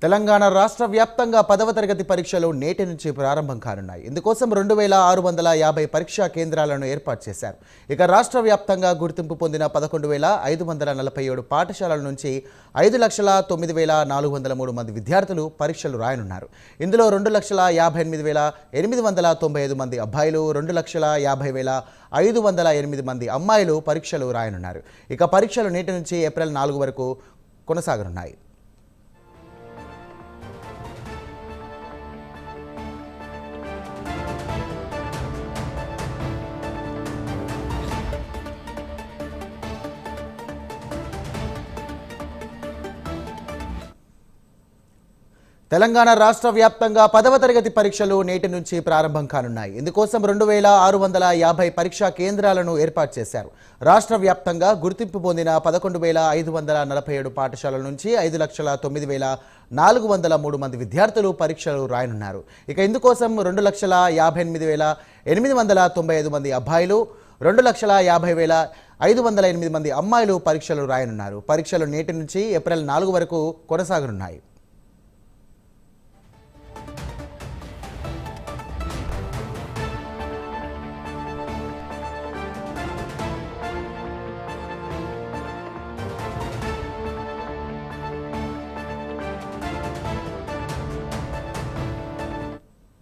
తెలంగాణ రాష్ట్ర వ్యాప్తంగా 10వ తరగతి పరీక్షలు నేటి నుంచి ప్రారంభం కానున్నాయి. ఇందుకోసం 2650 పరీక్షా కేంద్రాలను ఏర్పాటు చేశారు. ఇక రాష్ట్ర వ్యాప్తంగా గుర్తింపు పొందిన 11547 పాఠశాలల నుంచి 5,09,403 మంది విద్యార్థులు పరీక్షలు రాయనున్నారు. ఇందులో 2,58,895 మంది అబ్బాయిలు, 2,50,508 మంది అమ్మాయిలు పరీక్షలు రాయనున్నారు. ఇక పరీక్షలు నేటి నుంచి ఏప్రిల్ 4 వరకు కొనసాగనున్నాయి. తెలంగాణ రాష్ట్ర వ్యాప్తంగా 10వ తరగతి పరీక్షలు నేటి నుంచి ప్రారంభం కానున్నాయి. ఇందుకోసం 2650 పరీక్షా కేంద్రాలను ఏర్పాటు చేశారు. రాష్ట్ర వ్యాప్తంగా గుర్తింపు పొందిన 11,547 పాఠశాలల నుంచి 5,09,403 మంది విద్యార్థులు పరీక్షలు రాయనున్నారు. ఇక ఇందుకోసం 2,58,895 మంది అబ్బాయిలు, 2,50,508 మంది అమ్మాయిలు పరీక్షలు రాయనున్నారు. పరీక్షలు నేటి నుంచి ఏప్రిల్ 4 వరకు కొనసాగనున్నాయి.